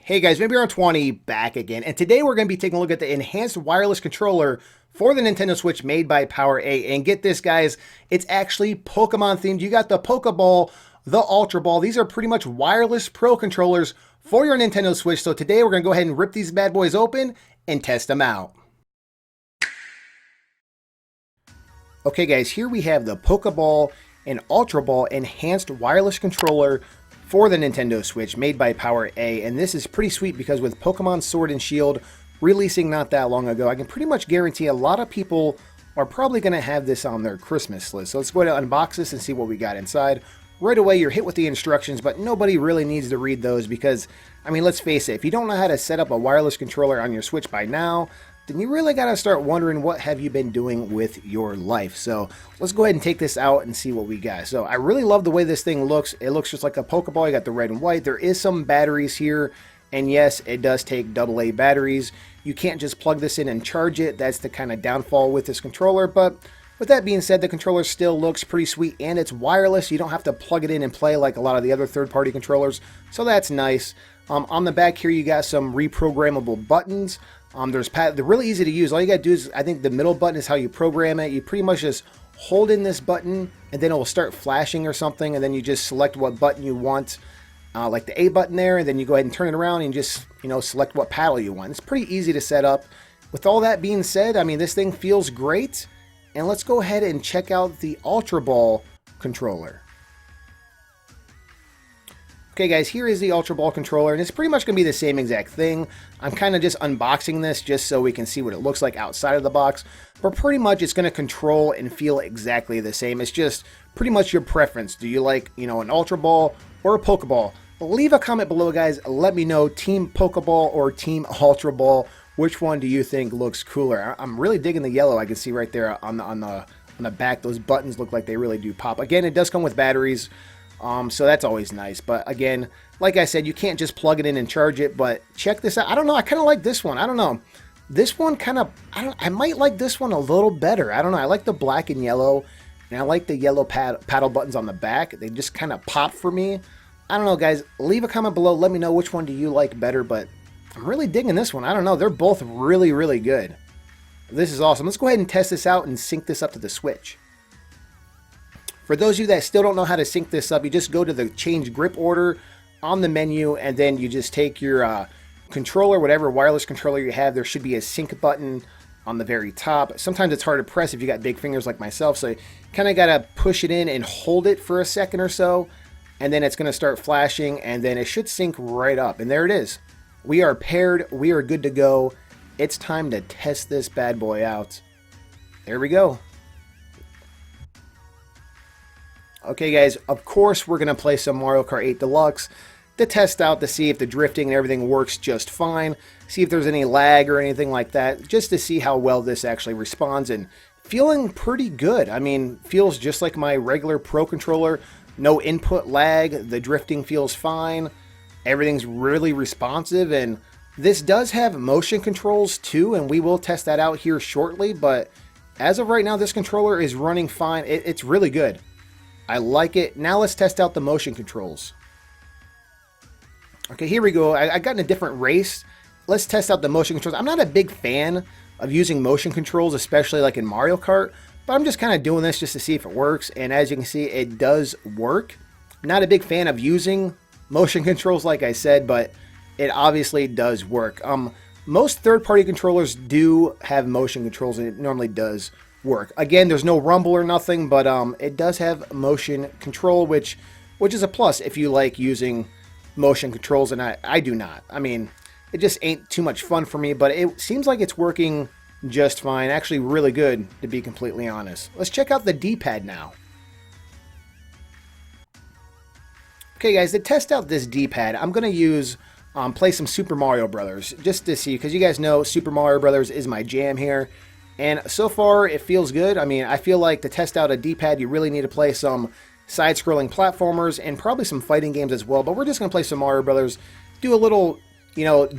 Hey guys, maybe around 20 back again, and today we're going to be taking a look at the enhanced wireless controller for the Nintendo Switch made by Power 8. And get this, guys, it's actually Pokemon themed. You got the Pokeball, the Ultra Ball. These are pretty much wireless Pro controllers for your Nintendo Switch. So today we're going to go ahead and rip these bad boys open and test them out. Okay guys, here we have the Pokeball and Ultra Ball enhanced wireless controller for the Nintendo Switch made by Power A, and this is pretty sweet because with Pokemon Sword and Shield releasing not that long ago, I can pretty much guarantee a lot of people are probably going to have this on their Christmas list. So let's go ahead and unbox this and see what we got inside. Right away you're hit with the instructions, but nobody really needs to read those because, I mean, let's face it, if you don't know how to set up a wireless controller on your Switch by now, then you really got to start wondering what have you been doing with your life. So let's go ahead and take this out and see what we got. So I really love the way this thing looks. It looks just like a Pokeball. You got the red and white. There is some batteries here, and yes, it does take AA batteries. You can't just plug this in and charge it. That's the kind of downfall with this controller. But with that being said, the controller still looks pretty sweet, and it's wireless. You don't have to plug it in and play like a lot of the other third-party controllers, so that's nice. On the back here, you got some reprogrammable buttons. They're really easy to use. All you got to do is, I think the middle button is how you program it. You pretty much just hold in this button, and then it will start flashing or something, and then you just select what button you want, like the A button there, and then you go ahead and turn it around and just, select what paddle you want. It's pretty easy to set up. With all that being said, I mean, this thing feels great, and let's go ahead and check out the Ultra Ball controller. Okay guys, here is the Ultra Ball controller, and it's pretty much going to be the same exact thing. I'm kind of just unboxing this just so we can see what it looks like outside of the box, but pretty much it's going to control and feel exactly the same. It's just pretty much your preference. Do you like, an Ultra Ball or a Pokeball? Leave a comment below, guys. Let me know, Team Pokeball or Team Ultra Ball. Which one do you think looks cooler? I'm really digging the yellow. I can see right there on the back. Those buttons look like they really do pop. Again, it does come with batteries. So that's always nice. But again, like I said, you can't just plug it in and charge it. But check this out. I don't know. I kind of like this one. I don't know. This one kind of, I might like this one a little better. I don't know. I like the black and yellow. And I like the yellow paddle buttons on the back. They just kind of pop for me. I don't know, guys. Leave a comment below. Let me know which one do you like better. But I'm really digging this one. I don't know. They're both really, really good. This is awesome. Let's go ahead and test this out and sync this up to the Switch. For those of you that still don't know how to sync this up, you just go to the change grip order on the menu, and then you just take your controller, whatever wireless controller you have. There should be a sync button on the very top. Sometimes it's hard to press if you got big fingers like myself, so you kind of got to push it in and hold it for a second or so, and then it's going to start flashing, and then it should sync right up. And there it is. We are paired. We are good to go. It's time to test this bad boy out. There we go. Okay guys, of course we're going to play some Mario Kart 8 Deluxe to test out to see if the drifting and everything works just fine, see if there's any lag or anything like that, just to see how well this actually responds, and feeling pretty good. I mean, feels just like my regular Pro controller, no input lag, the drifting feels fine, everything's really responsive, and this does have motion controls too, and we will test that out here shortly, but as of right now this controller is running fine. It's really good. I like it. Now let's test out the motion controls. Okay, here we go. I got in a different race. Let's test out the motion controls. I'm not a big fan of using motion controls, especially like in Mario Kart, but I'm just kind of doing this just to see if it works. And as you can see, it does work. I'm not a big fan of using motion controls, like I said, but it obviously does work. Most third-party controllers do have motion controls, and it normally does work. Again, there's no rumble or nothing, but it does have motion control, which is a plus if you like using motion controls, and I do not. I mean, it just ain't too much fun for me, but it seems like it's working just fine. Actually really good, to be completely honest. Let's check out the D-pad now. Okay guys, to test out this D-pad, I'm going to use play some Super Mario Brothers just to see, because you guys know Super Mario Brothers is my jam here. And so far, it feels good. I mean, I feel like to test out a D-pad, you really need to play some side-scrolling platformers and probably some fighting games as well. But we're just going to play some Mario Brothers, do a little,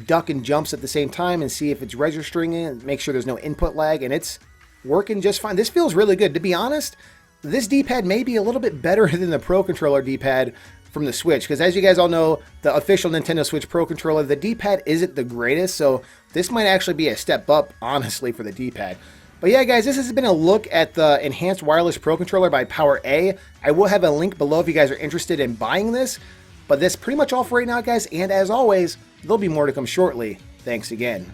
duck and jumps at the same time and see if it's registering it, make sure there's no input lag, and it's working just fine. This feels really good. To be honest, this D-pad may be a little bit better than the Pro Controller D-pad from the Switch, because as you guys all know, the official Nintendo Switch Pro controller, the D-pad isn't the greatest, so this might actually be a step up, honestly, for the D-pad. But yeah, guys, this has been a look at the Enhanced Wireless Pro Controller by PowerA. I will have a link below if you guys are interested in buying this. But that's pretty much all for right now, guys. And as always, there'll be more to come shortly. Thanks again.